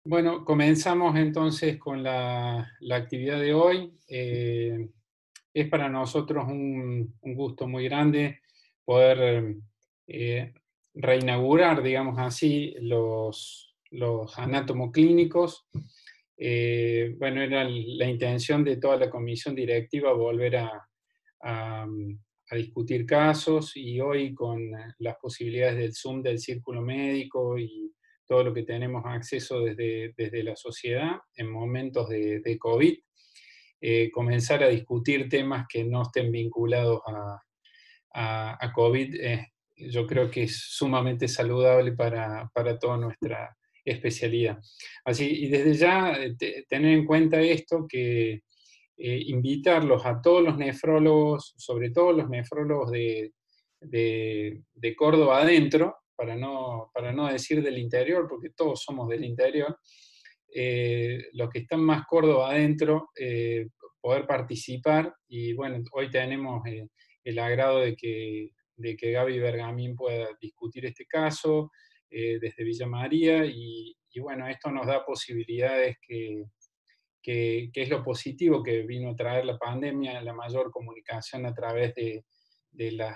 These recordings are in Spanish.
Bueno, comenzamos entonces con la actividad de hoy. Es para nosotros un gusto muy grande poder eh, reinaugurar, digamos así, los anatomoclínicos. Bueno, era la intención de toda la comisión directiva volver a- a discutir casos, y hoy con las posibilidades del Zoom del Círculo Médico y todo lo que tenemos acceso desde la sociedad en momentos de COVID, comenzar a discutir temas que no estén vinculados a COVID. Yo creo que es sumamente saludable para toda nuestra especialidad. Así, y desde ya tener en cuenta esto, que invitarlos a todos los nefrólogos, sobre todo los nefrólogos de Córdoba adentro, para no decir del interior, porque todos somos del interior, los que están más Córdoba adentro, poder participar. Y bueno, hoy tenemos el agrado de que Gaby Bergamín pueda discutir este caso desde Villa María, y bueno, esto nos da posibilidades que es lo positivo que vino a traer la pandemia: la mayor comunicación a través de las,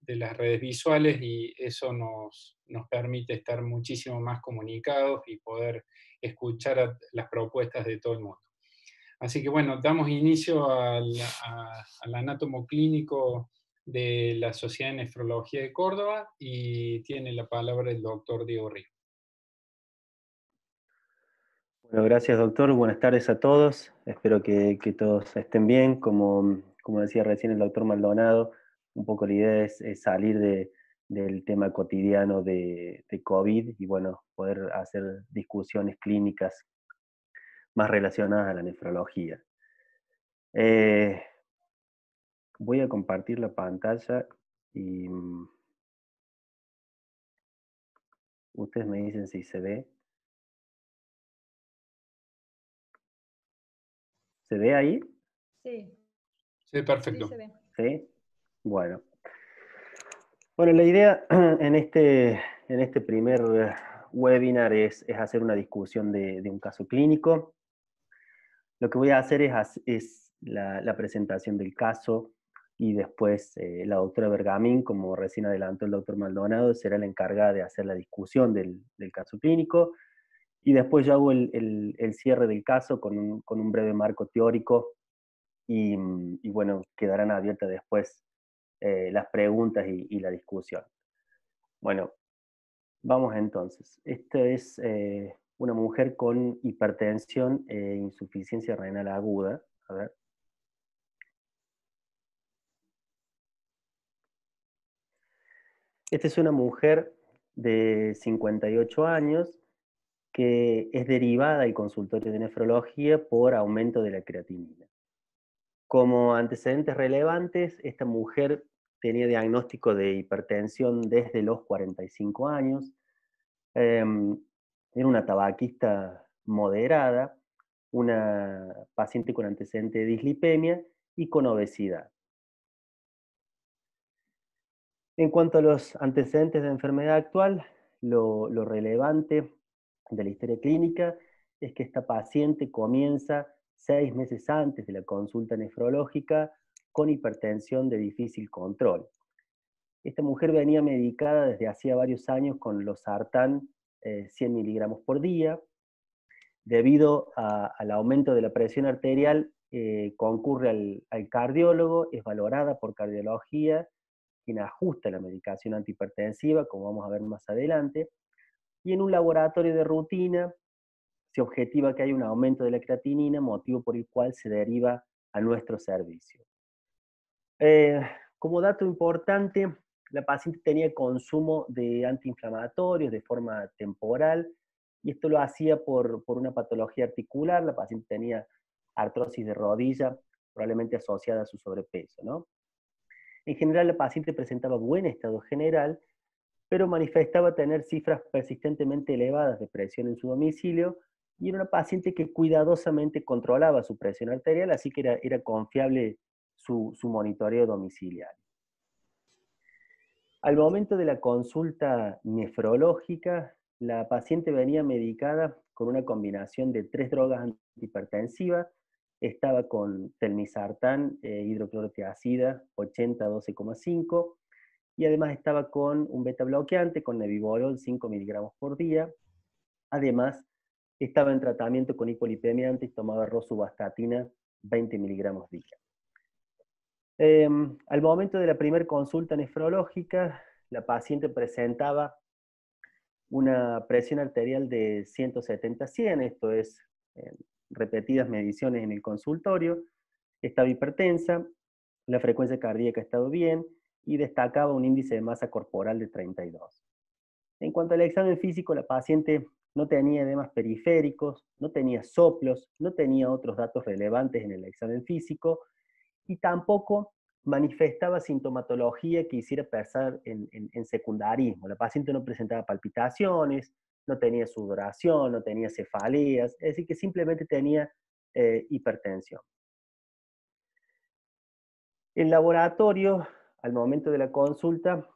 de las redes visuales, y eso nos permite estar muchísimo más comunicados y poder escuchar las propuestas de todo el mundo. Así que bueno, damos inicio al anátomo clínico de la Sociedad de Nefrología de Córdoba, y tiene la palabra el doctor Diego Río. Bueno, gracias doctor, buenas tardes a todos, espero que todos estén bien. Como decía recién el doctor Maldonado, un poco la idea es salir del tema cotidiano de COVID y bueno, poder hacer discusiones clínicas más relacionadas a la nefrología. Eh, Voy a compartir la pantalla y ustedes me dicen si se ve. ¿Se ve ahí? Sí, Sí, sí perfecto. se ve. ¿Sí? Bueno. Bueno, la idea en este primer webinar es hacer una discusión de un caso clínico. Lo que voy a hacer es la presentación del caso y después la doctora Bergamín, como recién adelantó el doctor Maldonado, será la encargada de hacer la discusión del caso clínico y después yo hago el cierre del caso con un breve marco teórico y bueno, quedarán abiertas después las preguntas y la discusión. Bueno, vamos entonces. Esta es una mujer con hipertensión e insuficiencia renal aguda. A ver. Esta es una mujer de 58 años que es derivada al consultorio de nefrología por aumento de la creatinina. Como antecedentes relevantes, esta mujer tenía diagnóstico de hipertensión desde los 45 años. Era una tabaquista moderada, una paciente con antecedente de dislipemia y con obesidad. En cuanto a los antecedentes de enfermedad actual, lo relevante de la historia clínica es que esta paciente comienza 6 meses antes de la consulta nefrológica con hipertensión de difícil control. Esta mujer venía medicada desde hacía varios años con losartán 100 miligramos por día. Debido al aumento de la presión arterial, concurre al cardiólogo, es valorada por cardiología, quien ajusta la medicación antihipertensiva, como vamos a ver más adelante, y en un laboratorio de rutina se objetiva que hay un aumento de la creatinina, motivo por el cual se deriva a nuestro servicio. Eh, Como dato importante, la paciente tenía consumo de antiinflamatorios de forma temporal, y esto lo hacía por una patología articular. La paciente tenía artrosis de rodilla, probablemente asociada a su sobrepeso, ¿no? En general, la paciente presentaba buen estado general, pero manifestaba tener cifras persistentemente elevadas de presión en su domicilio, y era una paciente que cuidadosamente controlaba su presión arterial, así que era confiable su monitoreo domiciliario. Al momento de la consulta nefrológica, la paciente venía medicada con una combinación de 3 drogas antihipertensivas. Estaba con telmisartán, hidroclorotiazida, 80-12,5, y además estaba con un beta bloqueante, con nebivolol 5 miligramos por día. Además, estaba en tratamiento con hipolipemia antes y tomaba rosuvastatina 20 miligramos día. Al momento de la primera consulta nefrológica, la paciente presentaba una presión arterial de 170/100, esto es repetidas mediciones en el consultorio, estaba hipertensa, la frecuencia cardíaca ha estado bien y destacaba un índice de masa corporal de 32. En cuanto al examen físico, la paciente no tenía edemas periféricos, no tenía soplos, no tenía otros datos relevantes en el examen físico y tampoco manifestaba sintomatología que hiciera pensar en secundarismo. La paciente no presentaba palpitaciones, no tenía sudoración, no tenía cefaleas, es decir, que simplemente tenía hipertensión. El laboratorio, al momento de la consulta,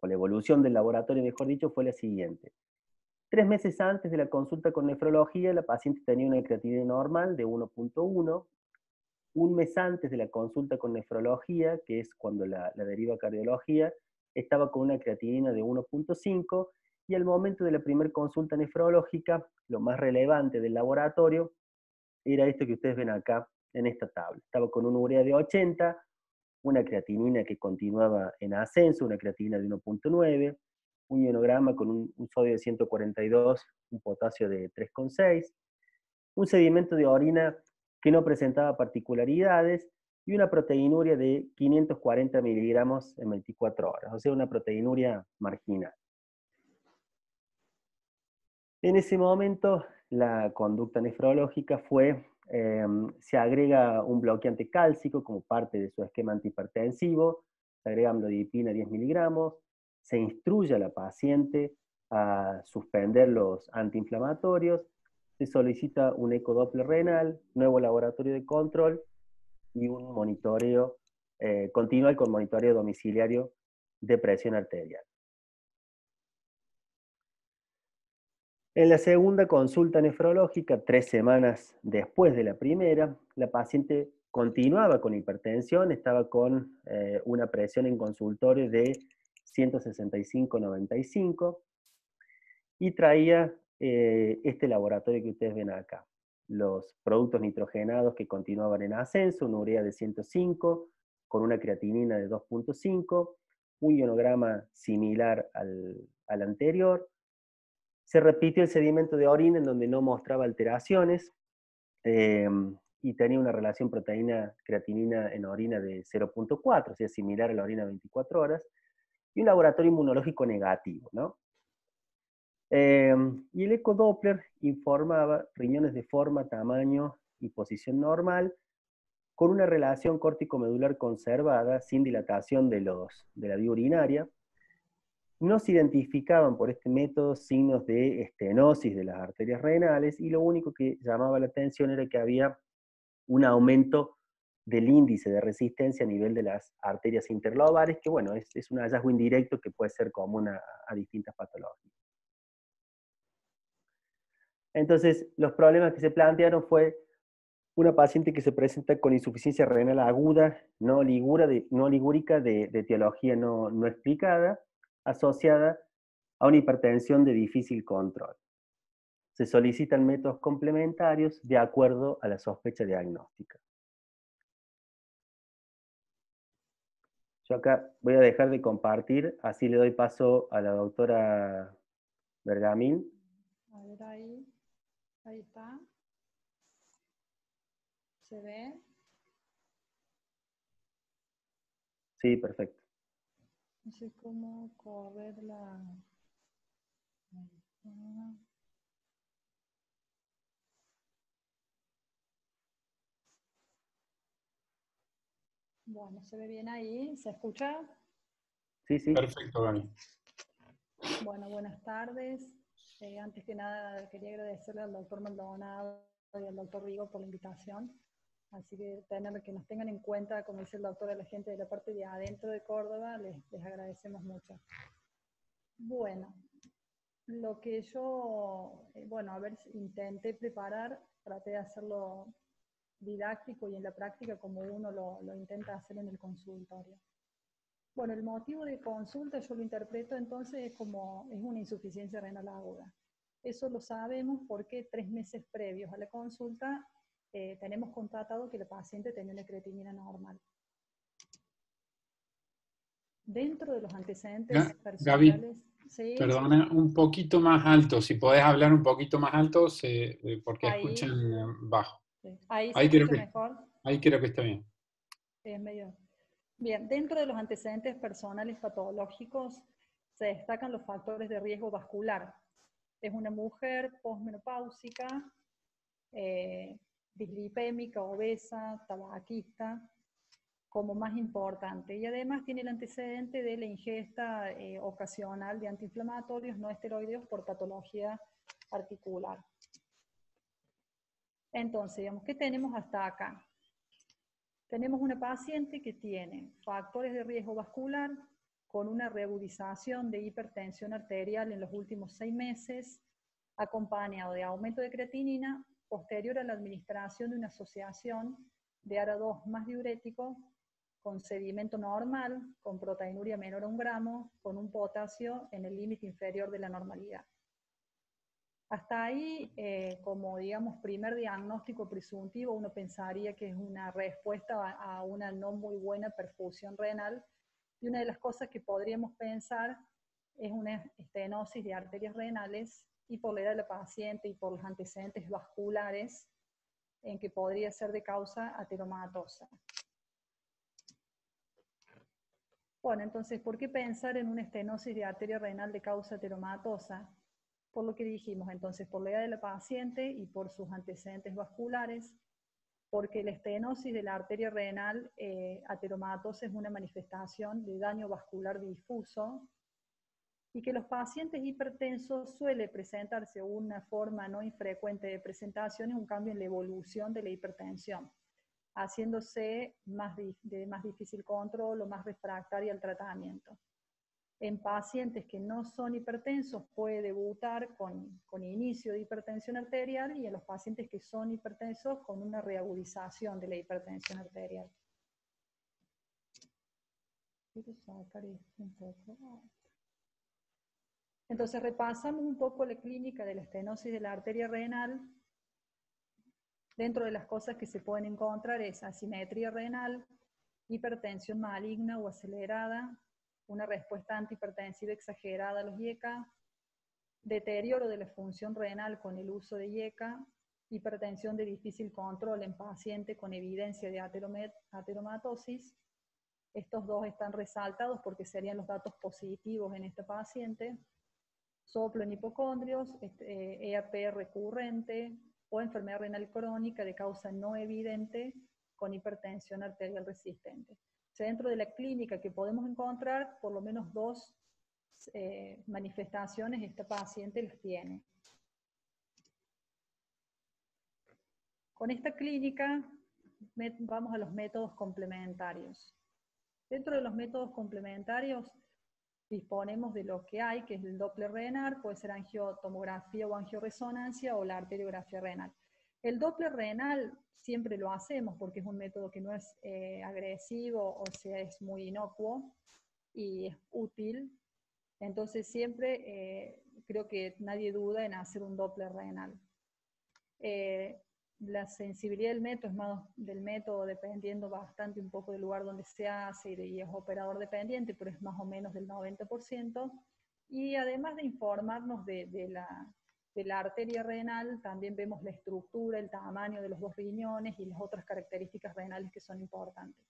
o la evolución del laboratorio, mejor dicho, fue la siguiente. 3 meses antes de la consulta con nefrología, la paciente tenía una creatinina normal de 1.1. Un mes antes de la consulta con nefrología, que es cuando la deriva a cardiología, estaba con una creatinina de 1.5, y al momento de la primera consulta nefrológica, lo más relevante del laboratorio era esto que ustedes ven acá en esta tabla. Estaba con una urea de 80, una creatinina que continuaba en ascenso, una creatinina de 1.9, un ionograma con un sodio de 142, un potasio de 3,6, un sedimento de orina que no presentaba particularidades y una proteinuria de 540 miligramos en 24 horas, o sea, una proteinuria marginal. En ese momento, la conducta nefrológica fue, se agrega un bloqueante cálcico como parte de su esquema antihipertensivo, se agrega amlodipina 10 miligramos, se instruye a la paciente a suspender los antiinflamatorios, se solicita un ecodoppler renal, nuevo laboratorio de control y un monitoreo continual con monitoreo domiciliario de presión arterial. En la segunda consulta nefrológica, 3 semanas después de la primera, la paciente continuaba con hipertensión, estaba con una presión en consultorio de 165/95 y traía este laboratorio que ustedes ven acá. Los productos nitrogenados que continuaban en ascenso, una urea de 105, con una creatinina de 2.5, un ionograma similar al anterior. Se repitió el sedimento de orina en donde no mostraba alteraciones y tenía una relación proteína-creatinina en orina de 0.4, o sea, similar a la orina 24 horas, y un laboratorio inmunológico negativo, ¿no? Y el ecodoppler informaba riñones de forma, tamaño y posición normal, con una relación córtico-medular conservada, sin dilatación de la vía urinaria. No se identificaban por este método signos de estenosis de las arterias renales, y lo único que llamaba la atención era que había un aumento del índice de resistencia a nivel de las arterias interlobares, que bueno, es un hallazgo indirecto que puede ser común a distintas patologías. Entonces, los problemas que se plantearon fue una paciente que se presenta con insuficiencia renal aguda, no ligúrica, de etiología no explicada, asociada a una hipertensión de difícil control. Se solicitan métodos complementarios de acuerdo a la sospecha diagnóstica. Yo acá voy a dejar de compartir, así le doy paso a la doctora Bergamín. A ver ahí está. ¿Se ve? Sí, perfecto. No sé cómo correr la... Bueno, se ve bien ahí. ¿Se escucha? Sí, sí. Perfecto, Gaby. Bueno, buenas tardes. Antes que nada, quería agradecerle al doctor Maldonado y al doctor Rigo por la invitación. Así que que nos tengan en cuenta, como dice el doctor, a la gente de la parte de adentro de Córdoba, les agradecemos mucho. Bueno, Lo que yo, bueno, a ver, intenté preparar, traté de hacerlo didáctico y en la práctica como uno lo intenta hacer en el consultorio. Bueno, el motivo de consulta yo lo interpreto entonces como es una insuficiencia renal aguda. Eso lo sabemos porque 3 meses previos a la consulta tenemos constatado que la paciente tenía una creatinina normal. Dentro de los antecedentes Gaby, personales, sí, perdona, un poquito más alto, si podés hablar un poquito más alto, porque ahí, escuchan bajo. sí, ahí se Ahí creo escucha que, mejor. ahí creo que está bien. Es medio... Bien, dentro de los antecedentes personales patológicos se destacan los factores de riesgo vascular. Es una mujer posmenopáusica, dislipémica, obesa, tabaquista, como más importante. Y además tiene el antecedente de la ingesta ocasional de antiinflamatorios no esteroideos por patología articular. Entonces, digamos, ¿qué tenemos hasta acá? Tenemos una paciente que tiene factores de riesgo vascular con una reagudización de hipertensión arterial en los últimos 6 meses, acompañado de aumento de creatinina posterior a la administración de una asociación de ARA2 más diurético con sedimento normal, con proteinuria menor a 1 gramo, con un potasio en el límite inferior de la normalidad. Hasta ahí, como digamos primer diagnóstico presuntivo, uno pensaría que es una respuesta a una no muy buena perfusión renal, y una de las cosas que podríamos pensar es una estenosis de arterias renales, y por la edad de la paciente y por los antecedentes vasculares, en que podría ser de causa ateromatosa. Bueno, entonces, ¿por qué pensar en una estenosis de arteria renal de causa ateromatosa? Por lo que dijimos, entonces, por la edad de la paciente y por sus antecedentes vasculares, porque la estenosis de la arteria renal ateromatosa es una manifestación de daño vascular difuso, y que los pacientes hipertensos suele presentarse una forma no infrecuente de presentación, es un cambio en la evolución de la hipertensión, haciéndose de más difícil control o más refractaria al tratamiento. En pacientes que no son hipertensos puede debutar con inicio de hipertensión arterial, y en los pacientes que son hipertensos con una reagudización de la hipertensión arterial. Quiero sacar esto un poco. Entonces repasamos un poco la clínica de la estenosis de la arteria renal. Dentro de las cosas que se pueden encontrar es asimetría renal, hipertensión maligna o acelerada, una respuesta antihipertensiva exagerada a los IECA, deterioro de la función renal con el uso de IECA, hipertensión de difícil control en paciente con evidencia de ateromatosis. Estos dos están resaltados porque serían los datos positivos en este paciente. Soplo en hipocondrios, EAP recurrente o enfermedad renal crónica de causa no evidente con hipertensión arterial resistente. O sea, dentro de la clínica que podemos encontrar, por lo menos 2 manifestaciones esta paciente las tiene. Con esta clínica vamos a los métodos complementarios. Dentro de los métodos complementarios disponemos de lo que hay, que es el Doppler renal, puede ser angiotomografía o angioresonancia, o la arteriografía renal. El Doppler renal siempre lo hacemos porque es un método que no es agresivo, o sea, es muy inocuo y es útil. Entonces siempre creo que nadie duda en hacer un Doppler renal. La sensibilidad del método dependiendo bastante un poco del lugar donde se hace y es operador dependiente, pero es más o menos del 90%. Y además de informarnos de la arteria renal, también vemos la estructura, el tamaño de los 2 riñones y las otras características renales que son importantes.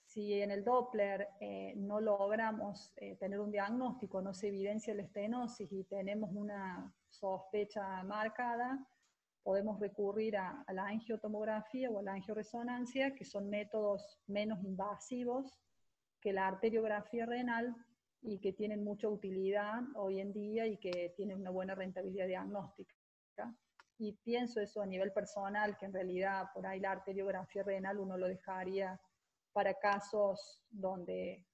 Si en el Doppler no logramos tener un diagnóstico, no se evidencia la estenosis y tenemos una sospecha marcada, podemos recurrir a la angiotomografía o a la angioresonancia, que son métodos menos invasivos que la arteriografía renal y que tienen mucha utilidad hoy en día y que tienen una buena rentabilidad diagnóstica. Y pienso eso a nivel personal, que en realidad por ahí la arteriografía renal uno lo dejaría para casos donde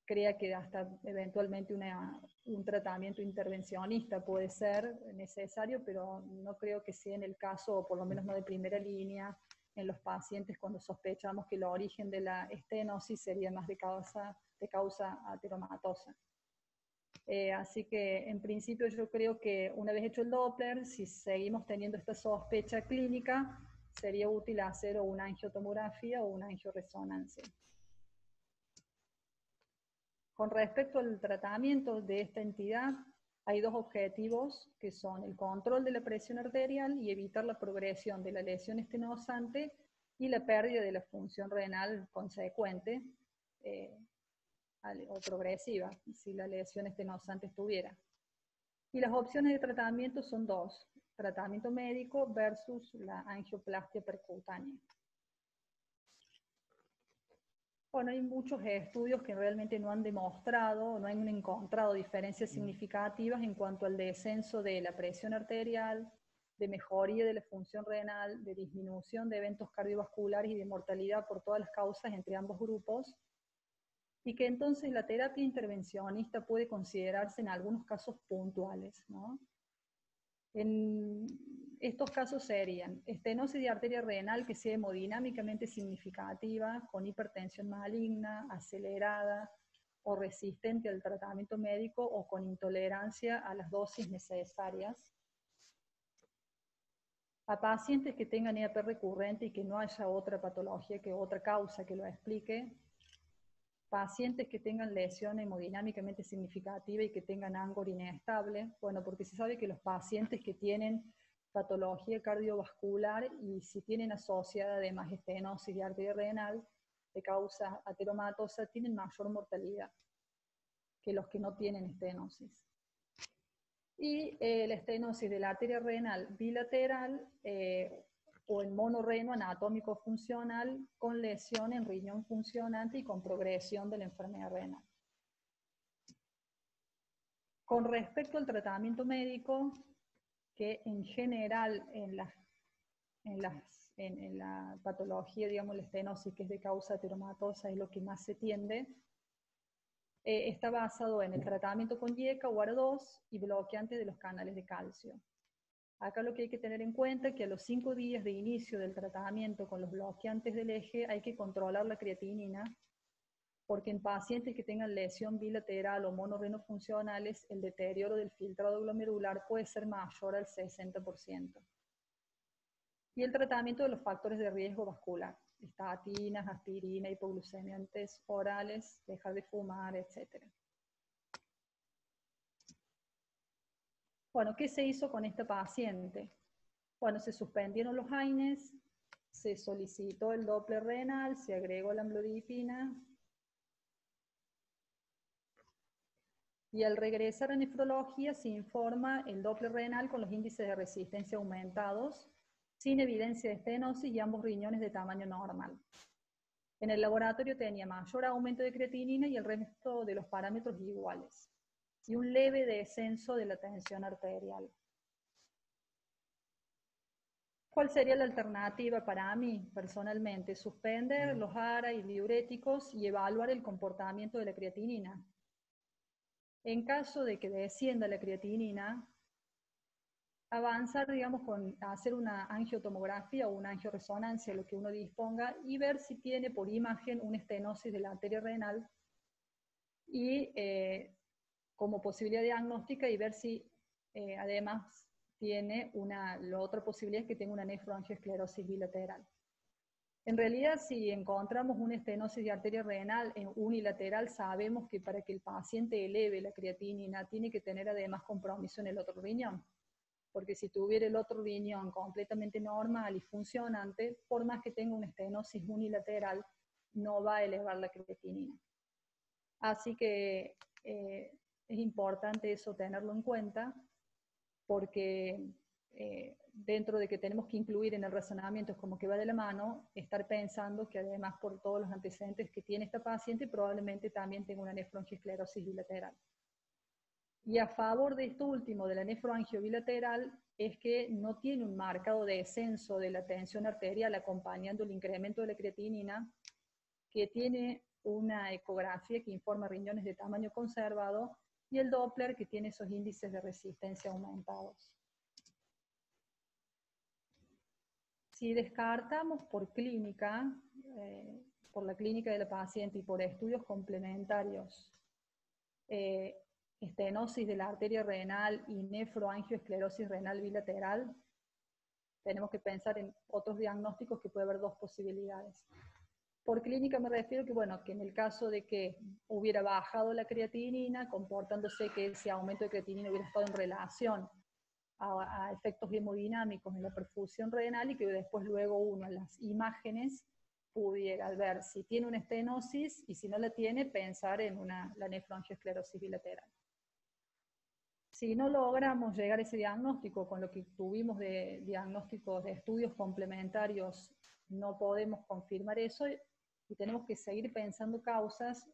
crea que hasta eventualmente un tratamiento intervencionista puede ser necesario, pero no creo que sea en el caso, o por lo menos no de primera línea, en los pacientes cuando sospechamos que el origen de la estenosis sería más de causa ateromatosa. Así que en principio yo creo que una vez hecho el Doppler, si seguimos teniendo esta sospecha clínica, sería útil hacer o una angiotomografía o una angioresonancia. Con respecto al tratamiento de esta entidad, hay dos objetivos que son el control de la presión arterial y evitar la progresión de la lesión estenosante y la pérdida de la función renal consecuente o progresiva, si la lesión estenosante estuviera. Y las opciones de tratamiento son dos: tratamiento médico versus la angioplastia percutánea. Bueno, hay muchos estudios que realmente no han demostrado, no han encontrado diferencias significativas en cuanto al descenso de la presión arterial, de mejoría de la función renal, de disminución de eventos cardiovasculares y de mortalidad por todas las causas entre ambos grupos, y que entonces la terapia intervencionista puede considerarse en algunos casos puntuales, ¿no? En estos casos serían estenosis de arteria renal que sea hemodinámicamente significativa, con hipertensión maligna, acelerada o resistente al tratamiento médico o con intolerancia a las dosis necesarias. A pacientes que tengan EAP recurrente y que no haya otra patología, otra causa que lo explique. Pacientes que tengan lesión hemodinámicamente significativa y que tengan Angor inestable, bueno, porque se sabe que los pacientes que tienen patología cardiovascular y si tienen asociada además estenosis de arteria renal de causa ateromatosa, tienen mayor mortalidad que los que no tienen estenosis. Y la estenosis de la arteria renal bilateral o en monorreno anatómico funcional con lesión en riñón funcionante y con progresión de la enfermedad renal. Con respecto al tratamiento médico, que en general en la patología, digamos, la estenosis que es de causa ateromatosa es lo que más se tiende, está basado en el tratamiento con IECA o AR2 y bloqueante de los canales de calcio. Acá lo que hay que tener en cuenta es que a los 5 días de inicio del tratamiento con los bloqueantes del eje hay que controlar la creatinina, porque en pacientes que tengan lesión bilateral o monorreno funcionales, el deterioro del filtrado glomerular puede ser mayor al 60%. Y el tratamiento de los factores de riesgo vascular, estatinas, aspirina, hipoglucemiantes orales, dejar de fumar, etc. Bueno, ¿qué se hizo con esta paciente? Bueno, se suspendieron los AINES, se solicitó el Doppler renal, se agregó la amlodipina, y al regresar a nefrología se informa el Doppler renal con los índices de resistencia aumentados, sin evidencia de estenosis y ambos riñones de tamaño normal. En el laboratorio tenía mayor aumento de creatinina y el resto de los parámetros iguales, y un leve descenso de la tensión arterial. ¿Cuál sería la alternativa para mí, personalmente? Suspender los ARA y diuréticos y evaluar el comportamiento de la creatinina. En caso de que descienda la creatinina, avanzar, digamos, con hacer una angiotomografía o una angioresonancia, lo que uno disponga, y ver si tiene por imagen una estenosis de la arteria renal y como posibilidad diagnóstica, y ver si además tiene la otra posibilidad es que tenga una nefroangioesclerosis bilateral. En realidad, si encontramos una estenosis de arteria renal unilateral, sabemos que para que el paciente eleve la creatinina tiene que tener además compromiso en el otro riñón, porque si tuviera el otro riñón completamente normal y funcionante, por más que tenga una estenosis unilateral, no va a elevar la creatinina. Así que es importante eso tenerlo en cuenta, porque dentro de que tenemos que incluir en el razonamiento, es como que va de la mano, estar pensando que además por todos los antecedentes que tiene esta paciente, probablemente también tenga una nefroangioesclerosis bilateral. Y a favor de esto último, de la nefroangio bilateral, es que no tiene un marcado descenso de la tensión arterial acompañando el incremento de la creatinina, que tiene una ecografía que informa riñones de tamaño conservado y el Doppler que tiene esos índices de resistencia aumentados. Si descartamos por clínica, por la clínica de la paciente y por estudios complementarios, estenosis de la arteria renal y nefroangioesclerosis renal bilateral, tenemos que pensar en otros diagnósticos que puede haber dos posibilidades. Por clínica me refiero que, bueno, que en el caso de que hubiera bajado la creatinina, comportándose que ese aumento de creatinina hubiera estado en relación a efectos hemodinámicos en la perfusión renal y que después luego uno en las imágenes pudiera ver si tiene una estenosis y si no la tiene, pensar en la nefroangioesclerosis bilateral. Si no logramos llegar a ese diagnóstico, con lo que tuvimos de diagnósticos de estudios complementarios, no podemos confirmar eso y tenemos que seguir pensando causas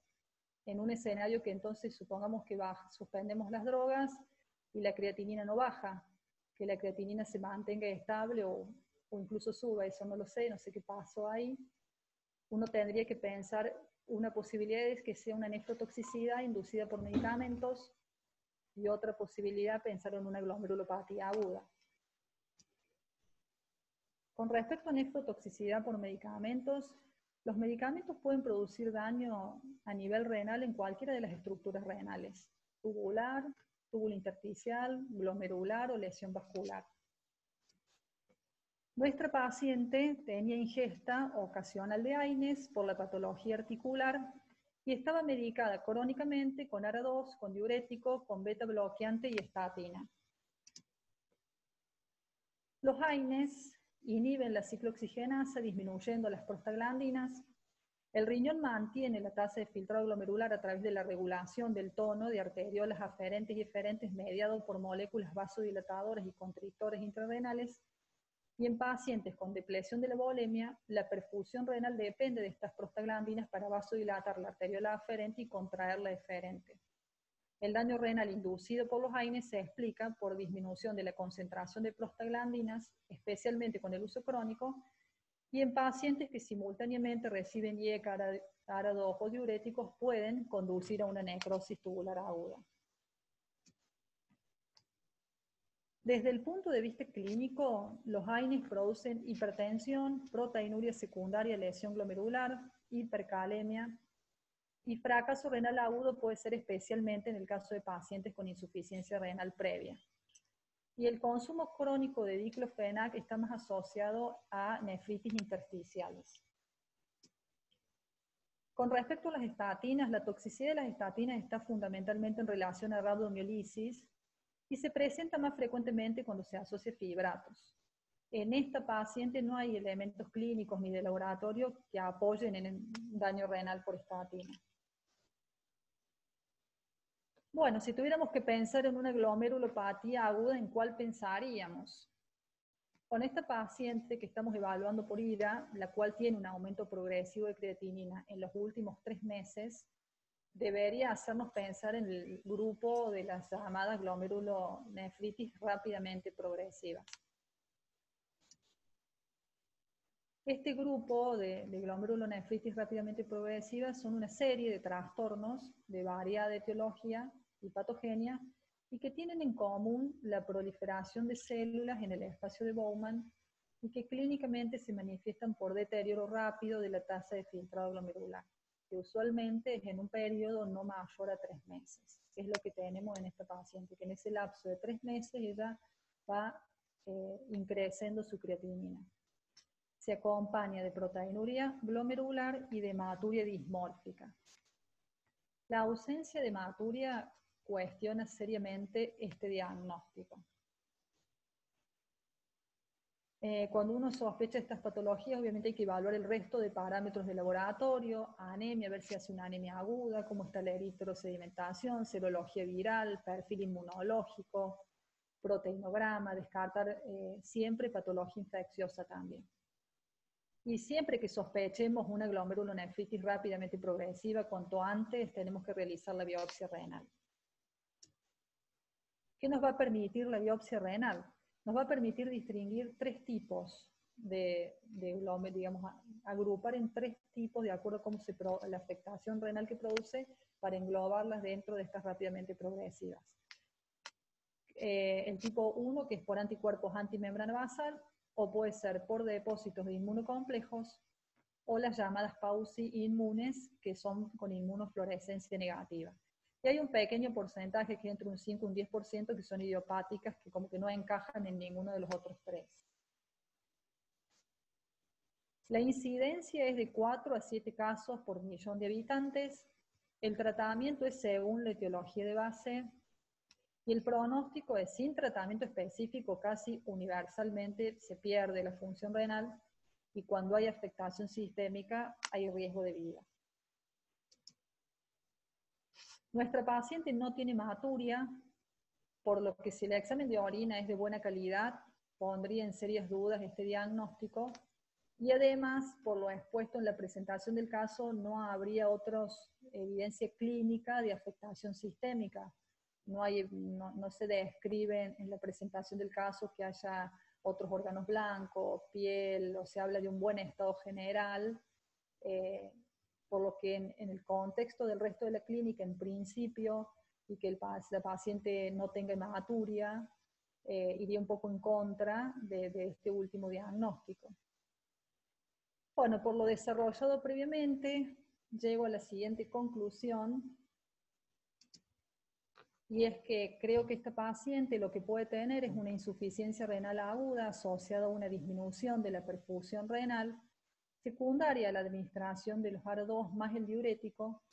en un escenario que entonces supongamos que suspendemos las drogas y la creatinina no baja, que la creatinina se mantenga estable o incluso suba, eso no lo sé, no sé qué pasó ahí. Uno tendría que pensar, una posibilidad es que sea una nefrotoxicidad inducida por medicamentos, y otra posibilidad pensar en una glomerulopatía aguda. Con respecto a nefrotoxicidad por medicamentos, los medicamentos pueden producir daño a nivel renal en cualquiera de las estructuras renales, tubular, túbulo intersticial, glomerular o lesión vascular. Nuestra paciente tenía ingesta ocasional de AINES por la patología articular y estaba medicada crónicamente con ARA2, con diurético, con beta bloqueante y estatina. Los AINES inhiben la ciclooxigenasa disminuyendo las prostaglandinas. El riñón mantiene la tasa de filtrado glomerular a través de la regulación del tono de arteriolas aferentes y eferentes mediado por moléculas vasodilatadoras y constrictores intrarrenales. Y en pacientes con depresión de la volemia, la perfusión renal depende de estas prostaglandinas para vasodilatar la arteriola aferente y contraer la eferente. El daño renal inducido por los AINES se explica por disminución de la concentración de prostaglandinas, especialmente con el uso crónico, y en pacientes que simultáneamente reciben IECA, ARA2 o diuréticos pueden conducir a una necrosis tubular aguda. Desde el punto de vista clínico, los AINES producen hipertensión, proteinuria secundaria, lesión glomerular, hipercalemia, y fracaso renal agudo puede ser especialmente en el caso de pacientes con insuficiencia renal previa. Y el consumo crónico de diclofenac está más asociado a nefritis intersticiales. Con respecto a las estatinas, la toxicidad de las estatinas está fundamentalmente en relación a rabdomiolisis y se presenta más frecuentemente cuando se asocia a fibratos. En esta paciente no hay elementos clínicos ni de laboratorio que apoyen en el daño renal por estatina. Bueno, si tuviéramos que pensar en una glomerulopatía aguda, ¿en cuál pensaríamos? Con esta paciente que estamos evaluando por IRA, la cual tiene un aumento progresivo de creatinina en los últimos 3 meses, debería hacernos pensar en el grupo de las llamadas glomerulonefritis rápidamente progresivas. Este grupo de glomerulonefritis rápidamente progresivas son una serie de trastornos de variada etiología y patogenia y que tienen en común la proliferación de células en el espacio de Bowman y que clínicamente se manifiestan por deterioro rápido de la tasa de filtrado glomerular, que usualmente es en un periodo no mayor a 3 meses. Es lo que tenemos en esta paciente, que en ese lapso de 3 meses ella va increciendo su creatinina. Se acompaña de proteinuria glomerular y de hematuria dismórfica. La ausencia de hematuria cuestiona seriamente este diagnóstico. Cuando uno sospecha estas patologías, obviamente hay que evaluar el resto de parámetros de laboratorio, anemia, ver si hace una anemia aguda, cómo está la eritrosedimentación, serología viral, perfil inmunológico, proteinograma, descartar siempre patología infecciosa también. Y siempre que sospechemos una glomerulonefritis rápidamente progresiva, cuanto antes tenemos que realizar la biopsia renal. ¿Qué nos va a permitir la biopsia renal? Nos va a permitir distinguir 3 tipos digamos, agrupar en 3 tipos de acuerdo a cómo la afectación renal que produce, para englobarlas dentro de estas rápidamente progresivas. El tipo 1, que es por anticuerpos antimembrana basal, o puede ser por depósitos de inmunocomplejos, o las llamadas PAUSI inmunes, que son con inmunofluorescencia negativa. Y hay un pequeño porcentaje, que es entre un 5 y un 10%, que son idiopáticas, que como que no encajan en ninguno de los otros 3. La incidencia es de 4 a 7 casos por millón de habitantes. El tratamiento es según la etiología de base. Y el pronóstico es, sin tratamiento específico, casi universalmente se pierde la función renal, y cuando hay afectación sistémica hay riesgo de vida. Nuestra paciente no tiene hematuria, por lo que si el examen de orina es de buena calidad, pondría en serias dudas este diagnóstico, y además, por lo expuesto en la presentación del caso, no habría otra evidencia clínica de afectación sistémica. No se describe en la presentación del caso que haya otros órganos blancos, piel, o se habla de un buen estado general, por lo que en el contexto del resto de la clínica, en principio, y que la paciente no tenga hematuria, iría un poco en contra de este último diagnóstico. Bueno, por lo desarrollado previamente, llego a la siguiente conclusión, y es que creo que esta paciente lo que puede tener es una insuficiencia renal aguda asociada a una disminución de la perfusión renal, secundaria a la administración de los AR2 más el diurético,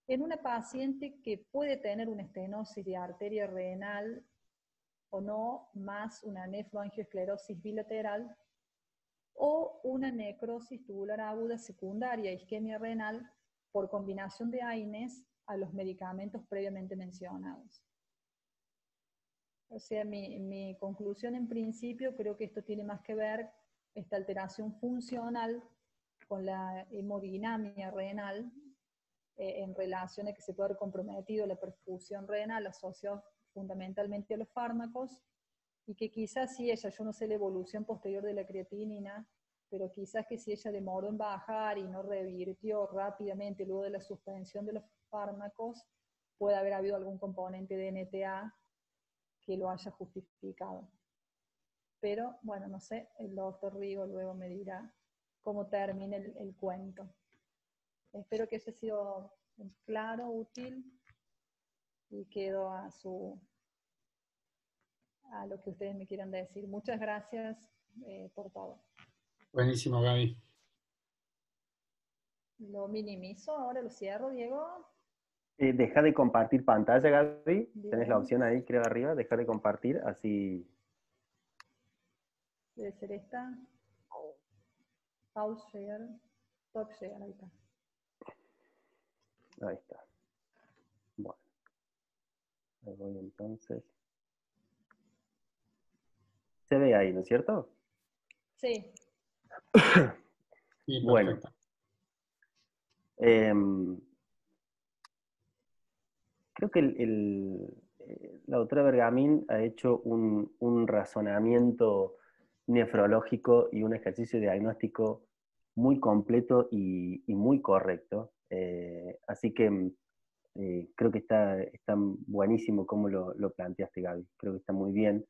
en una paciente que puede tener una estenosis de arteria renal o no, más una nefroangioesclerosis bilateral, o una necrosis tubular aguda secundaria a isquemia renal por combinación de AINES a los medicamentos previamente mencionados. O sea, mi conclusión en principio, creo que esto tiene más que ver, esta alteración funcional, con la hemodinamia renal, en relación a que se puede haber comprometido la perfusión renal asociada fundamentalmente a los fármacos, y que quizás si ella, yo no sé la evolución posterior de la creatinina, pero quizás que si ella demoró en bajar y no revirtió rápidamente luego de la suspensión de los fármacos, puede haber habido algún componente de NTA que lo haya justificado. Pero, bueno, no sé, el doctor Rigo luego me dirá cómo termina el cuento. Espero que haya sido claro, útil, y quedo a lo que ustedes me quieran decir. Muchas gracias por todo. Buenísimo, Gaby. Lo minimizo, ahora lo cierro, Diego. Deja de compartir pantalla, Gaby. Bien. Tenés la opción ahí, creo, arriba, dejar de compartir, así. Debe ser esta. Pause share. Stop share, ahí está. Ahí está. Bueno. Ahí voy entonces. Se ve ahí, ¿no es cierto? Sí. Sí, Bueno. perfecto. Creo que la doctora Bergamín ha hecho un razonamiento nefrológico y un ejercicio diagnóstico muy completo y muy correcto. Así que creo que está buenísimo cómo lo planteaste, Gaby. Creo que está muy bien.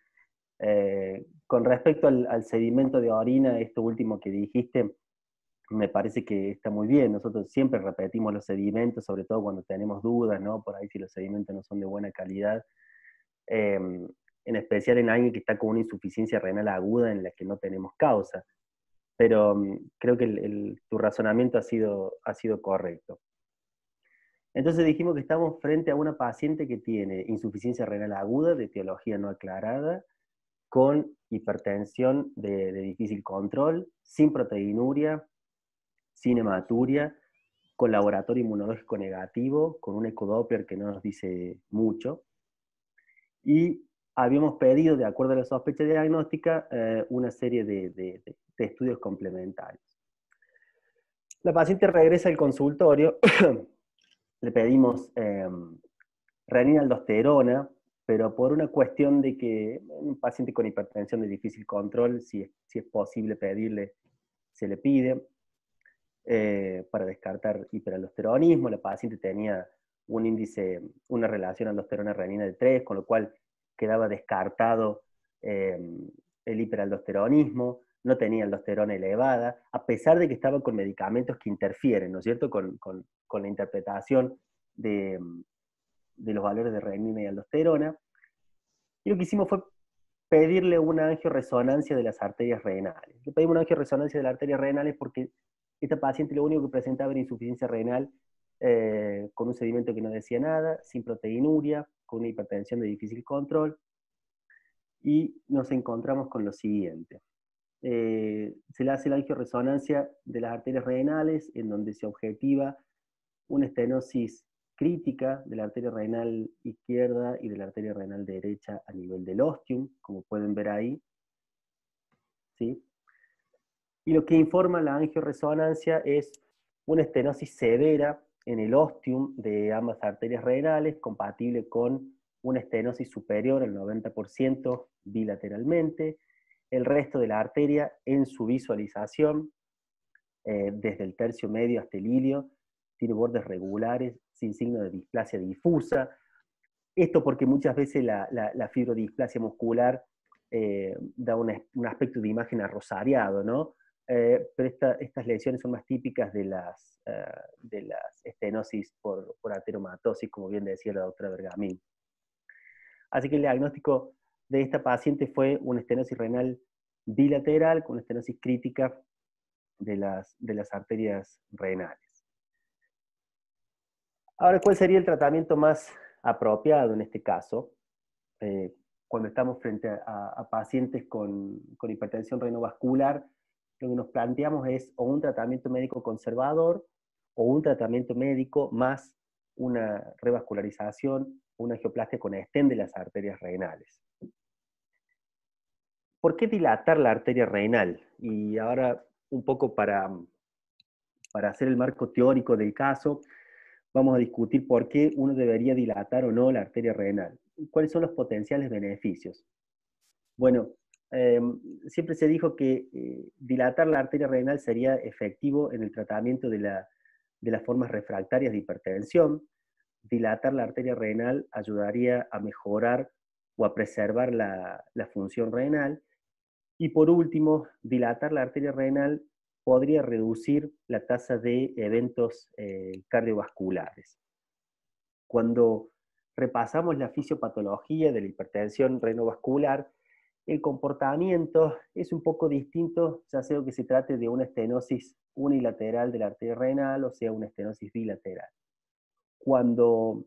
Con respecto al sedimento de orina, esto último que dijiste, me parece que está muy bien. Nosotros siempre repetimos los sedimentos, sobre todo cuando tenemos dudas, ¿no? Por ahí si los sedimentos no son de buena calidad. En especial en alguien que está con una insuficiencia renal aguda en la que no tenemos causa. Pero creo que tu razonamiento ha sido correcto. Entonces dijimos que estamos frente a una paciente que tiene insuficiencia renal aguda de etiología no aclarada, con hipertensión de difícil control, sin proteinuria, sin hematuria, con laboratorio inmunológico negativo, con un ecodoppler que no nos dice mucho. Y habíamos pedido, de acuerdo a la sospecha diagnóstica, una serie de estudios complementarios. La paciente regresa al consultorio, le pedimos renina-aldosterona, pero por una cuestión de que un paciente con hipertensión de difícil control, si es posible pedirle, se le pide, para descartar hiperaldosteronismo. La paciente tenía un índice, una relación aldosterona-renina de 3, con lo cual quedaba descartado el hiperaldosteronismo, no tenía aldosterona elevada, a pesar de que estaba con medicamentos que interfieren, ¿no es cierto?, con la interpretación de los valores de renina y aldosterona. Y lo que hicimos fue pedirle una angioresonancia de las arterias renales. Le pedimos una angioresonancia de las arterias renales porque esta paciente lo único que presentaba era insuficiencia renal, con un sedimento que no decía nada, sin proteinuria, con una hipertensión de difícil control, y nos encontramos con lo siguiente. Se le hace la angioresonancia de las arterias renales, en donde se objetiva una estenosis crítica de la arteria renal izquierda y de la arteria renal derecha a nivel del ostium, como pueden ver ahí, ¿sí? Y lo que informa la angioresonancia es una estenosis severa en el ostium de ambas arterias renales, compatible con una estenosis superior al 90% bilateralmente. El resto de la arteria, en su visualización, desde el tercio medio hasta el ilio, tiene bordes regulares, sin signo de displasia difusa. Esto porque muchas veces la fibrodisplasia muscular da un aspecto de imagen arrosariado, ¿no? Pero estas lesiones son más típicas de las estenosis por ateromatosis, como bien decía la doctora Bergamín. Así que el diagnóstico de esta paciente fue una estenosis renal bilateral con una estenosis crítica de las arterias renales. Ahora, ¿cuál sería el tratamiento más apropiado en este caso? Cuando estamos frente a pacientes con hipertensión renovascular, lo que nos planteamos es o un tratamiento médico conservador o un tratamiento médico más una revascularización, una angioplastia con stent de las arterias renales. ¿Por qué dilatar la arteria renal? Y ahora, un poco para hacer el marco teórico del caso, vamos a discutir por qué uno debería dilatar o no la arteria renal. ¿Cuáles son los potenciales beneficios? Bueno, siempre se dijo que dilatar la arteria renal sería efectivo en el tratamiento de las formas refractarias de hipertensión. Dilatar la arteria renal ayudaría a mejorar o a preservar la función renal. Y por último, dilatar la arteria renal podría reducir la tasa de eventos cardiovasculares. Cuando repasamos la fisiopatología de la hipertensión renovascular, el comportamiento es un poco distinto, ya sea que se trate de una estenosis unilateral de la arteria renal o sea una estenosis bilateral. Cuando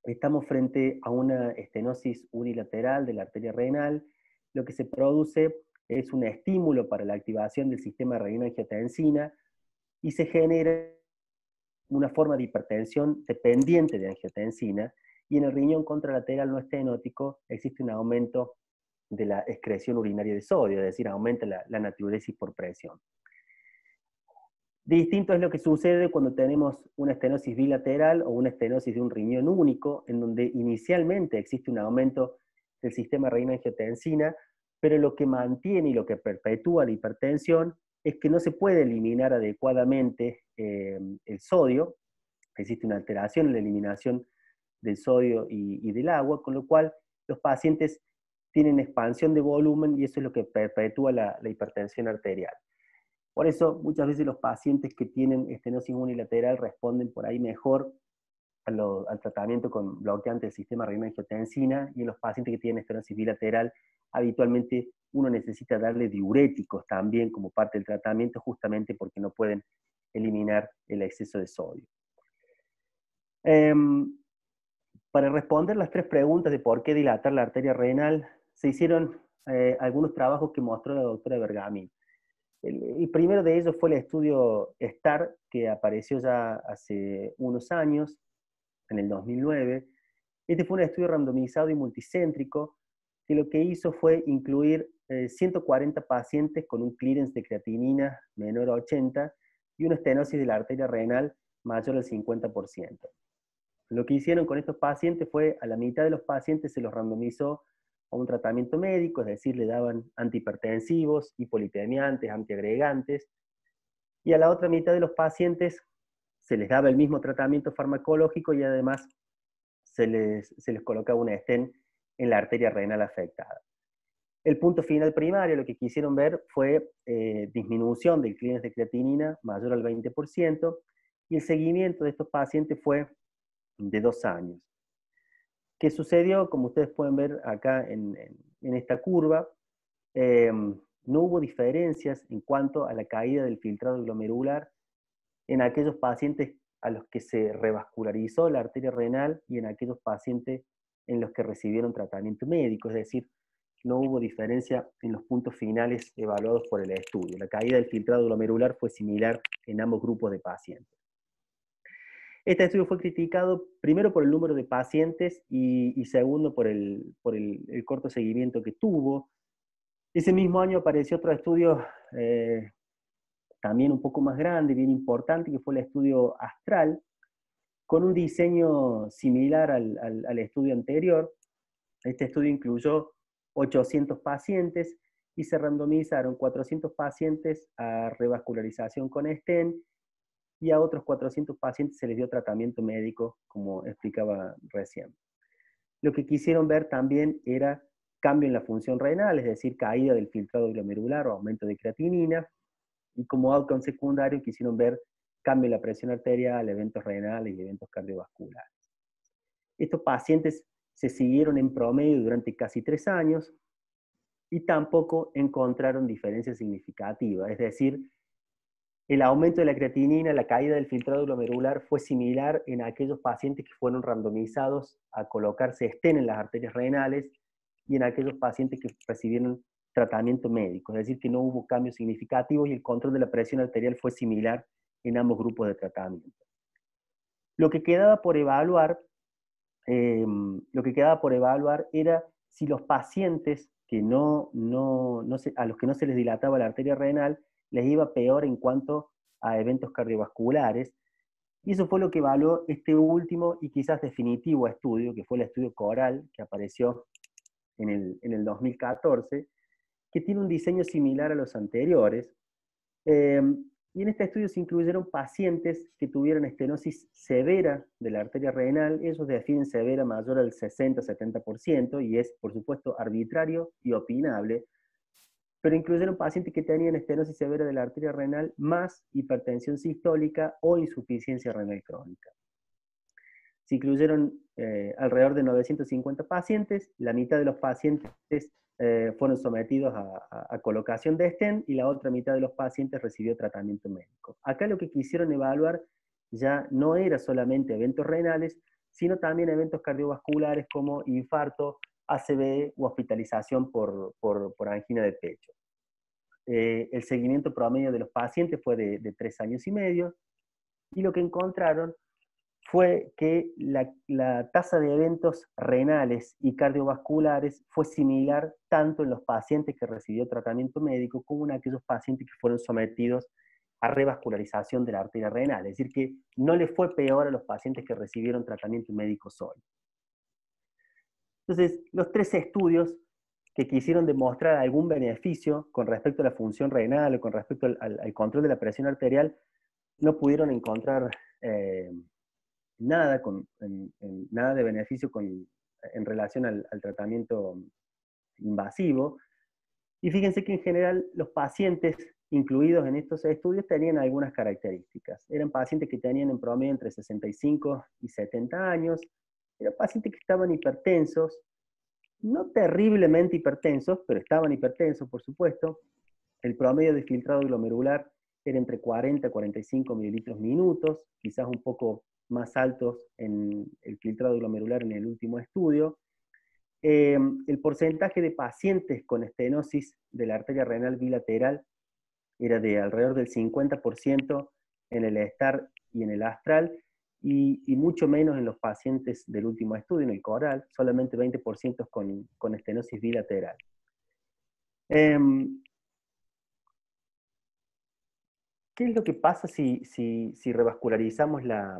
estamos frente a una estenosis unilateral de la arteria renal, lo que se produce es un estímulo para la activación del sistema renina-angiotensina y se genera una forma de hipertensión dependiente de angiotensina, y en el riñón contralateral no estenótico existe un aumento de la excreción urinaria de sodio, es decir, aumenta la natriuresis por presión. Distinto es lo que sucede cuando tenemos una estenosis bilateral o una estenosis de un riñón único, en donde inicialmente existe un aumento del sistema renina-angiotensina, pero lo que mantiene y lo que perpetúa la hipertensión es que no se puede eliminar adecuadamente el sodio. Existe una alteración en la eliminación del sodio y del agua, con lo cual los pacientes tienen expansión de volumen y eso es lo que perpetúa la hipertensión arterial. Por eso, muchas veces los pacientes que tienen estenosis unilateral responden por ahí mejor al tratamiento con bloqueante del sistema renina-angiotensina, y en los pacientes que tienen estenosis bilateral, habitualmente uno necesita darle diuréticos también como parte del tratamiento, justamente porque no pueden eliminar el exceso de sodio. Para responder las tres preguntas de por qué dilatar la arteria renal, se hicieron algunos trabajos que mostró la doctora Bergamín. El primero de ellos fue el estudio STAR, que apareció ya hace unos años, en el 2009. Este fue un estudio randomizado y multicéntrico, que lo que hizo fue incluir 140 pacientes con un clearance de creatinina menor a 80 y una estenosis de la arteria renal mayor al 50%. Lo que hicieron con estos pacientes fue, a la mitad de los pacientes se los randomizó a un tratamiento médico, es decir, le daban antihipertensivos, hipolipemiantes, antiagregantes, y a la otra mitad de los pacientes se les daba el mismo tratamiento farmacológico y además se les colocaba un stent en la arteria renal afectada. El punto final primario, lo que quisieron ver fue disminución del clearance de creatinina mayor al 20%, y el seguimiento de estos pacientes fue de 2 años. ¿Qué sucedió? Como ustedes pueden ver acá en esta curva, no hubo diferencias en cuanto a la caída del filtrado glomerular en aquellos pacientes a los que se revascularizó la arteria renal y en aquellos pacientes en los que recibieron tratamiento médico, es decir, no hubo diferencia en los puntos finales evaluados por el estudio. La caída del filtrado glomerular fue similar en ambos grupos de pacientes. Este estudio fue criticado primero por el número de pacientes y segundo por el corto seguimiento que tuvo. Ese mismo año apareció otro estudio también un poco más grande, bien importante, que fue el estudio Astral, con un diseño similar al estudio anterior. Este estudio incluyó 800 pacientes y se randomizaron 400 pacientes a revascularización con stent y a otros 400 pacientes se les dio tratamiento médico, como explicaba recién. Lo que quisieron ver también era cambio en la función renal, es decir, caída del filtrado glomerular o aumento de creatinina, y como outcome secundario quisieron ver cambio en la presión arterial, eventos renales y eventos cardiovasculares. Estos pacientes se siguieron en promedio durante casi 3 años y tampoco encontraron diferencias significativas, es decir, el aumento de la creatinina, la caída del filtrado glomerular fue similar en aquellos pacientes que fueron randomizados a colocarse stent en las arterias renales y en aquellos pacientes que recibieron tratamiento médico, es decir, que no hubo cambios significativos y el control de la presión arterial fue similar en ambos grupos de tratamiento. Lo que quedaba por evaluar era si los pacientes que a los que no se les dilataba la arteria renal les iba peor en cuanto a eventos cardiovasculares, y eso fue lo que evaluó este último y quizás definitivo estudio, que fue el estudio Coral, que apareció en el 2014, que tiene un diseño similar a los anteriores. Y en este estudio se incluyeron pacientes que tuvieran estenosis severa de la arteria renal. Ellos definen severa mayor al 60-70%, y es, por supuesto, arbitrario y opinable, pero incluyeron pacientes que tenían estenosis severa de la arteria renal más hipertensión sistólica o insuficiencia renal crónica. Se incluyeron alrededor de 950 pacientes, la mitad de los pacientes fueron sometidos a colocación de stent y la otra mitad de los pacientes recibió tratamiento médico. Acá lo que quisieron evaluar ya no era solamente eventos renales, sino también eventos cardiovasculares como infarto, ACV u hospitalización por angina de pecho. El seguimiento promedio de los pacientes fue de 3 años y medio, y lo que encontraron fue que la tasa de eventos renales y cardiovasculares fue similar tanto en los pacientes que recibió tratamiento médico como en aquellos pacientes que fueron sometidos a revascularización de la arteria renal, es decir, que no les fue peor a los pacientes que recibieron tratamiento médico solo. Entonces, los 3 estudios que quisieron demostrar algún beneficio con respecto a la función renal o con respecto al control de la presión arterial no pudieron encontrar nada de beneficio en relación al tratamiento invasivo. Y fíjense que en general los pacientes incluidos en estos estudios tenían algunas características. Eran pacientes que tenían en promedio entre 65 y 70 años, eran pacientes que estaban hipertensos, no terriblemente hipertensos, pero estaban hipertensos, por supuesto. El promedio de filtrado glomerular era entre 40 y 45 mililitros minutos, quizás un poco más altos en el filtrado glomerular en el último estudio. El porcentaje de pacientes con estenosis de la arteria renal bilateral era de alrededor del 50% en el STAR y en el Astral, y mucho menos en los pacientes del último estudio, en el Coral, solamente 20% con estenosis bilateral. ¿Qué es lo que pasa si revascularizamos la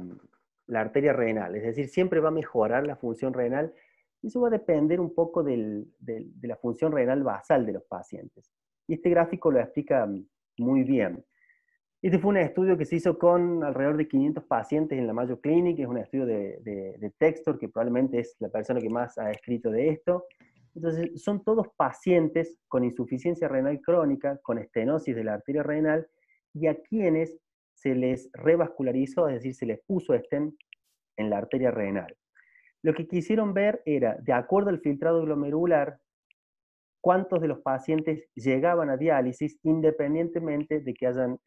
la arteria renal, es decir, siempre va a mejorar la función renal, y eso va a depender un poco de la función renal basal de los pacientes. Y este gráfico lo explica muy bien. Este fue un estudio que se hizo con alrededor de 500 pacientes en la Mayo Clinic, es un estudio de Textor, que probablemente es la persona que más ha escrito de esto. Entonces, son todos pacientes con insuficiencia renal crónica, con estenosis de la arteria renal, y a quienes se les revascularizó, es decir, se les puso stent en la arteria renal. Lo que quisieron ver era, de acuerdo al filtrado glomerular, cuántos de los pacientes llegaban a diálisis independientemente de que hayan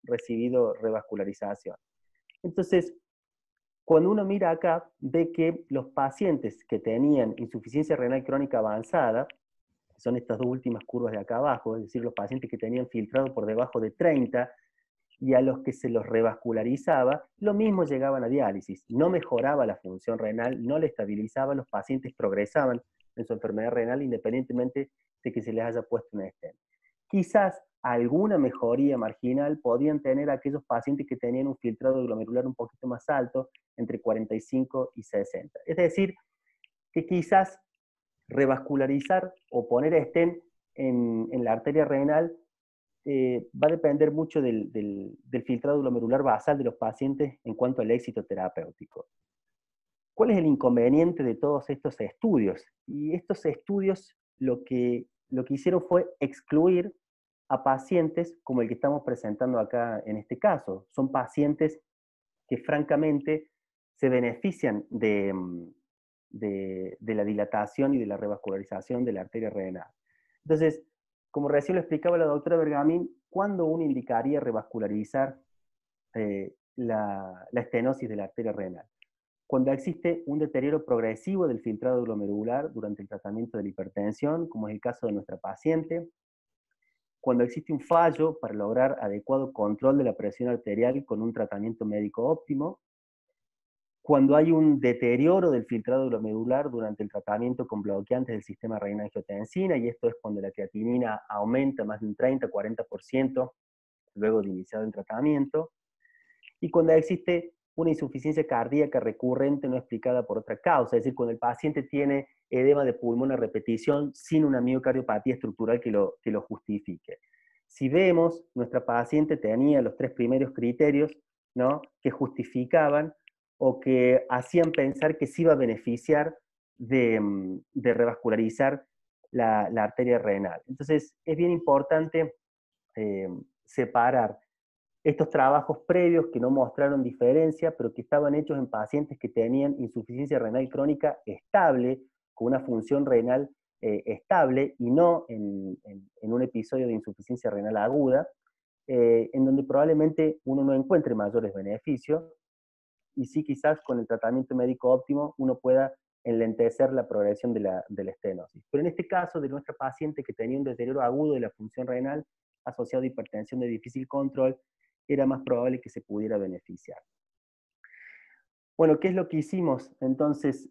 recibido revascularización. Entonces, cuando uno mira acá, ve que los pacientes que tenían insuficiencia renal crónica avanzada, son estas dos últimas curvas de acá abajo, es decir, los pacientes que tenían filtrado por debajo de 30, y a los que se los revascularizaba, lo mismo llegaban a diálisis. No mejoraba la función renal, no le estabilizaba, los pacientes progresaban en su enfermedad renal independientemente de que se les haya puesto un stent. Quizás alguna mejoría marginal podían tener aquellos pacientes que tenían un filtrado glomerular un poquito más alto, entre 45 y 60. Es decir, que quizás revascularizar o poner stent en la arteria renal va a depender mucho del filtrado glomerular basal de los pacientes en cuanto al éxito terapéutico. ¿Cuál es el inconveniente de todos estos estudios? Y estos estudios lo que hicieron fue excluir a pacientes como el que estamos presentando acá en este caso. Son pacientes que francamente se benefician de la dilatación y de la revascularización de la arteria renal. Entonces, como recién lo explicaba la doctora Bergamín, ¿cuándo uno indicaría revascularizar la estenosis de la arteria renal? Cuando existe un deterioro progresivo del filtrado glomerular durante el tratamiento de la hipertensión, como es el caso de nuestra paciente, cuando existe un fallo para lograr adecuado control de la presión arterial con un tratamiento médico óptimo, cuando hay un deterioro del filtrado glomerular durante el tratamiento con bloqueantes del sistema renina-angiotensina, y esto es cuando la creatinina aumenta más de un 30-40% luego de iniciado el tratamiento, y cuando existe una insuficiencia cardíaca recurrente no explicada por otra causa, es decir, cuando el paciente tiene edema de pulmón a repetición sin una miocardiopatía estructural que lo justifique. Si vemos, nuestra paciente tenía los tres primeros criterios, ¿no?, que justificaban o que hacían pensar que se iba a beneficiar de revascularizar la arteria renal. Entonces, es bien importante separar estos trabajos previos que no mostraron diferencia, pero que estaban hechos en pacientes que tenían insuficiencia renal crónica estable, con una función renal estable, y no en un episodio de insuficiencia renal aguda, en donde probablemente uno no encuentre mayores beneficios, y sí quizás con el tratamiento médico óptimo uno pueda enlentecer la progresión de la estenosis. Pero en este caso de nuestra paciente que tenía un deterioro agudo de la función renal asociado a hipertensión de difícil control, era más probable que se pudiera beneficiar. Bueno, ¿qué es lo que hicimos? Entonces,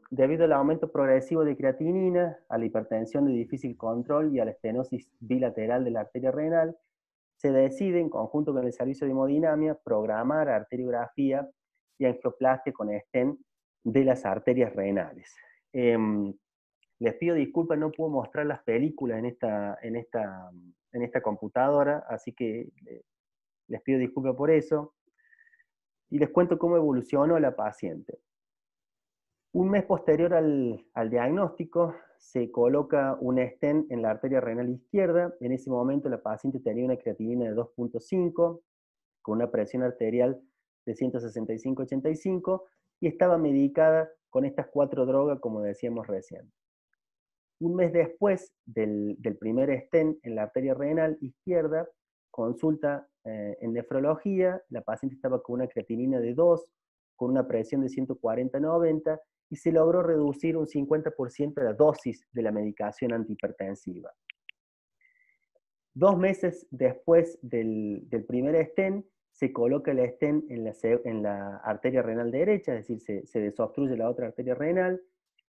debido al aumento progresivo de creatinina, a la hipertensión de difícil control y a la estenosis bilateral de la arteria renal, se decide, en conjunto con el servicio de hemodinamia, programar arteriografía y angioplastia con stent de las arterias renales. Les pido disculpas, no puedo mostrar las películas en esta computadora, así que les pido disculpas por eso. Y les cuento cómo evolucionó la paciente. Un mes posterior al diagnóstico, se coloca un stent en la arteria renal izquierda. En ese momento la paciente tenía una creatinina de 2.5, con una presión arterial de 165-85, y estaba medicada con estas 4 drogas, como decíamos recién. Un mes después del primer stent en la arteria renal izquierda, consulta en nefrología, la paciente estaba con una creatinina de 2, con una presión de 140-90, y se logró reducir un 50% la dosis de la medicación antihipertensiva. 2 meses después del primer stent, se coloca el stent en la arteria renal derecha, es decir, se desobstruye la otra arteria renal.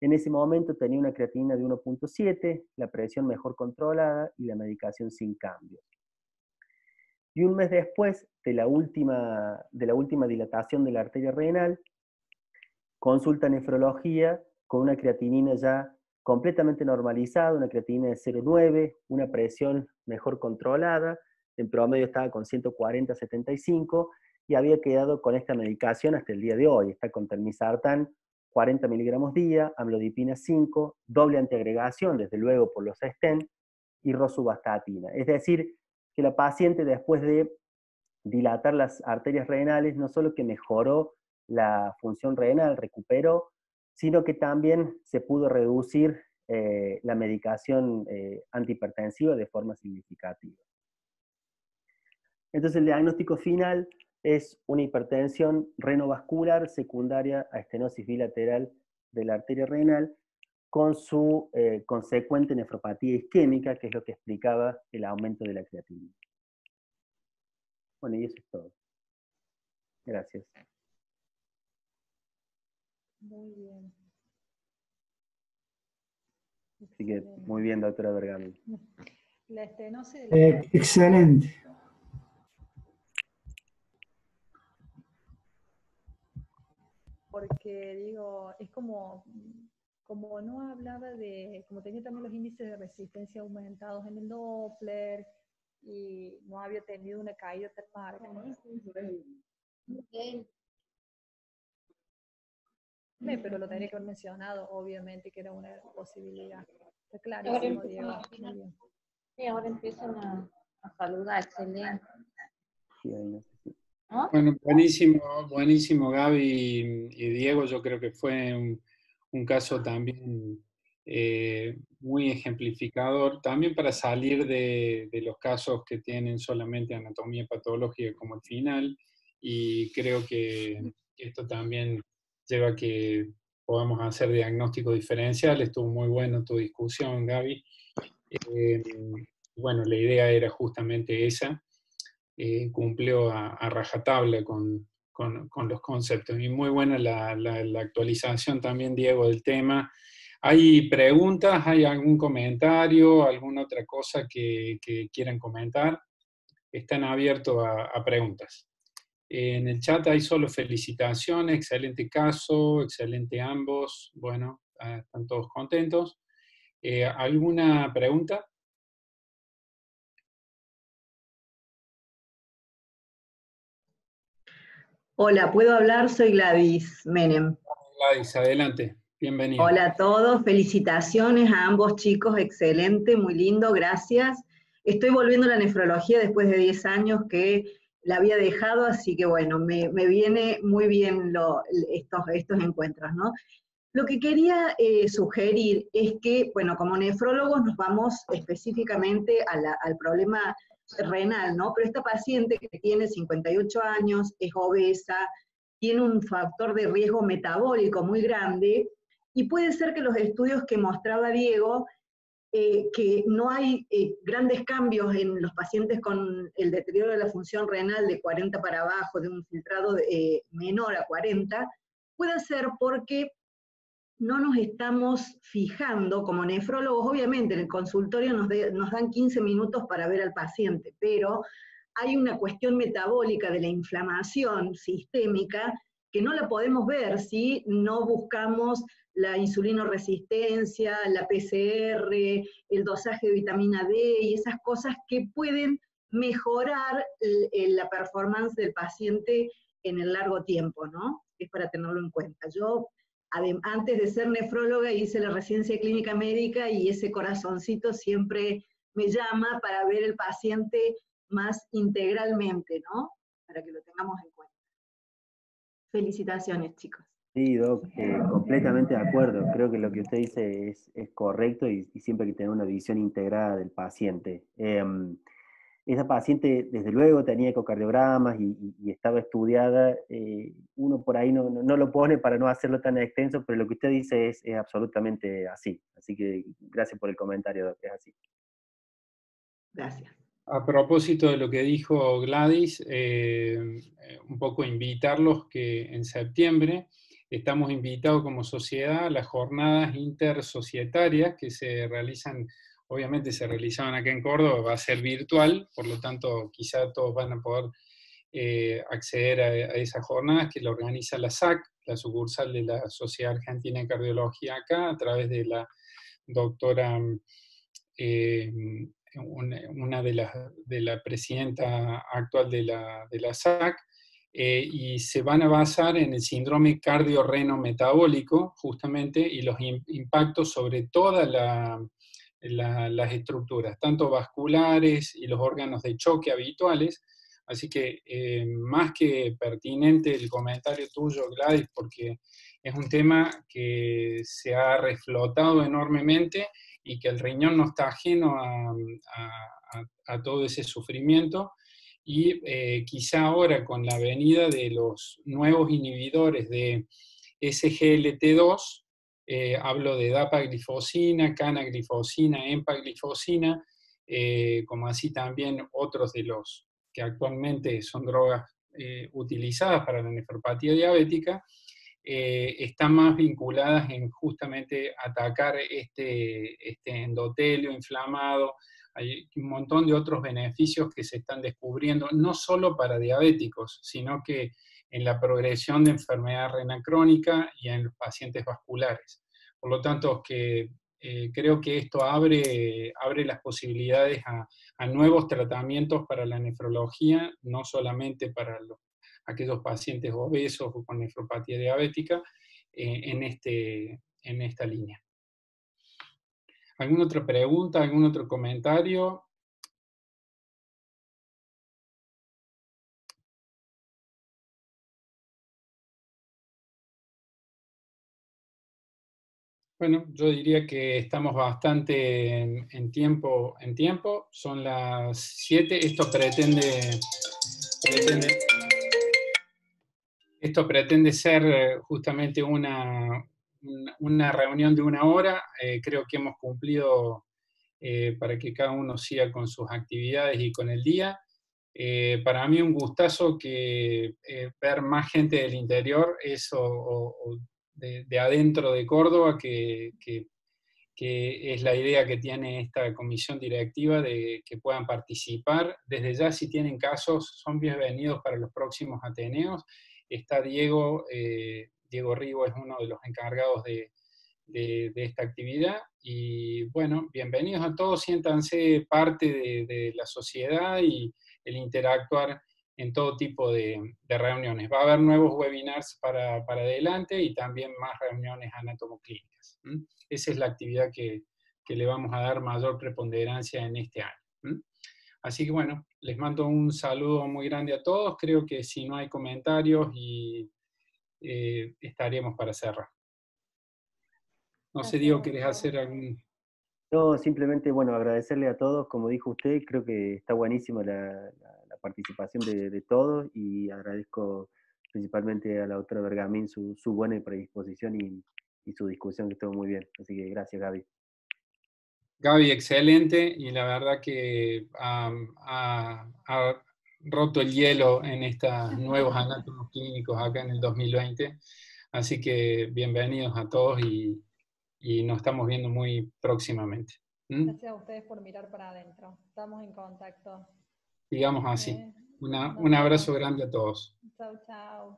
En ese momento tenía una creatinina de 1.7, la presión mejor controlada y la medicación sin cambios. Y un mes después de la última dilatación de la arteria renal, consulta nefrología con una creatinina ya completamente normalizada, una creatinina de 0,9, una presión mejor controlada, en promedio estaba con 140/75, y había quedado con esta medicación hasta el día de hoy. Está con telmisartán 40 miligramos día, amlodipina 5, doble antiagregación, desde luego por los stents, y rosuvastatina. Es decir, que la paciente, después de dilatar las arterias renales, no solo que mejoró la función renal, recuperó, sino que también se pudo reducir la medicación antihipertensiva de forma significativa. Entonces el diagnóstico final es una hipertensión renovascular secundaria a estenosis bilateral de la arteria renal, con su consecuente nefropatía isquémica, que es lo que explicaba el aumento de la creatinina. Bueno, y eso es todo. Gracias. Muy bien. Así que muy bien, doctora Bergami. La estenosis de la... Excelente. Porque digo, es como no hablaba de, como tenía también los índices de resistencia aumentados en el Doppler y no había tenido una caída tan marcada. Pero lo tenía que haber mencionado, obviamente, que era una posibilidad. Está clarísimo, Diego. Muy bien. Sí, ahora empiezan a saludar, excelente. Sí, ahí no sé si... ¿No? Bueno, buenísimo, buenísimo, Gaby y Diego. Yo creo que fue un caso también muy ejemplificador, también para salir de los casos que tienen solamente anatomía patológica como el final, y creo que esto también lleva a que podamos hacer diagnósticos diferenciales. Estuvo muy bueno tu discusión, Gaby. Bueno, la idea era justamente esa. Cumplió a rajatabla con los conceptos. Y muy buena la actualización también, Diego, del tema. ¿Hay preguntas? ¿Hay algún comentario? ¿Alguna otra cosa que quieran comentar? Están abiertos a preguntas. En el chat hay solo felicitaciones, excelente caso, excelente ambos. Bueno, están todos contentos. ¿Alguna pregunta? Hola, ¿puedo hablar? Soy Gladys Menem. Gladys, adelante. Bienvenido. Hola a todos, felicitaciones a ambos chicos, excelente, muy lindo, gracias. Estoy volviendo a la nefrología después de 10 años que la había dejado, así que bueno, me viene muy bien estos encuentros, ¿no? Lo que quería sugerir es que, bueno, como nefrólogos nos vamos específicamente al problema renal, ¿no? Pero esta paciente que tiene 58 años, es obesa, tiene un factor de riesgo metabólico muy grande, y puede ser que los estudios que mostraba Diego, que no hay grandes cambios en los pacientes con el deterioro de la función renal de 40 para abajo, de un filtrado menor a 40, puede ser porque no nos estamos fijando como nefrólogos. Obviamente en el consultorio nos dan 15 minutos para ver al paciente, pero hay una cuestión metabólica de la inflamación sistémica que no la podemos ver si no buscamos la insulinoresistencia, la PCR, el dosaje de vitamina D y esas cosas que pueden mejorar la performance del paciente en el largo tiempo, ¿no? Es para tenerlo en cuenta. Yo, antes de ser nefróloga, hice la residencia clínica médica y ese corazoncito siempre me llama para ver el paciente más integralmente, ¿no? Para que lo tengamos en cuenta. Felicitaciones, chicos. Sí, Doc, completamente de acuerdo. Creo que lo que usted dice es correcto, y siempre hay que tener una visión integrada del paciente. Esa paciente, desde luego, tenía ecocardiogramas y estaba estudiada. Uno por ahí no lo pone para no hacerlo tan extenso, pero lo que usted dice es absolutamente así. Así que gracias por el comentario, Doc, es así. Gracias. A propósito de lo que dijo Gladys, un poco invitarlos que en septiembre estamos invitados como sociedad a las jornadas intersocietarias que se realizan obviamente se realizaban acá en Córdoba, va a ser virtual, por lo tanto quizá todos van a poder acceder a esas jornadas que la organiza la SAC, la sucursal de la Sociedad Argentina de Cardiología acá, a través de la doctora, una de la presidenta actual de la SAC, y se van a basar en el síndrome cardiorreno-metabólico, justamente, y los impactos sobre todas las estructuras, tanto vasculares y los órganos de choque habituales. Así que más que pertinente el comentario tuyo, Gladys, porque es un tema que se ha reflotado enormemente y que el riñón no está ajeno a todo ese sufrimiento. Y quizá ahora con la venida de los nuevos inhibidores de SGLT2, hablo de dapaglifosina, canaglifosina, empaglifosina, como así también otros de los que actualmente son drogas utilizadas para la nefropatía diabética, están más vinculadas en justamente atacar este endotelio inflamado. Hay un montón de otros beneficios que se están descubriendo, no solo para diabéticos, sino que en la progresión de enfermedad renal crónica y en los pacientes vasculares. Por lo tanto, creo que esto abre las posibilidades a nuevos tratamientos para la nefrología, no solamente para aquellos pacientes obesos o con nefropatía diabética, en esta línea. ¿Alguna otra pregunta, algún otro comentario? Bueno, yo diría que estamos bastante en tiempo. Son las 7. Esto pretende ser justamente una reunión de 1 hora. Creo que hemos cumplido para que cada uno siga con sus actividades y con el día. Para mí un gustazo ver más gente del interior, o de adentro de Córdoba, que es la idea que tiene esta comisión directiva, de que puedan participar. Desde ya, si tienen casos, son bienvenidos para los próximos Ateneos. Está Diego Rigo, es uno de los encargados de esta actividad. Y bueno, bienvenidos a todos, siéntanse parte de la sociedad y el interactuar en todo tipo de reuniones. Va a haber nuevos webinars para adelante y también más reuniones anatomoclínicas. Esa es la actividad que le vamos a dar mayor preponderancia en este año. Así que bueno, les mando un saludo muy grande a todos. Creo que si no hay comentarios, estaríamos para cerrar. No sé, Diego, ¿querés hacer algún...? No, simplemente, bueno, agradecerle a todos, como dijo usted, creo que está buenísima la participación de todos, y agradezco principalmente a la doctora Bergamín su buena predisposición y su discusión, que estuvo muy bien. Así que gracias, Gaby. Gaby, excelente, y la verdad que ha roto el hielo en estos nuevos anátomos clínicos acá en el 2020, así que bienvenidos a todos y nos estamos viendo muy próximamente. Gracias a ustedes por mirar para adentro. Estamos en contacto. Sigamos así. Un abrazo grande a todos. Chau, chau.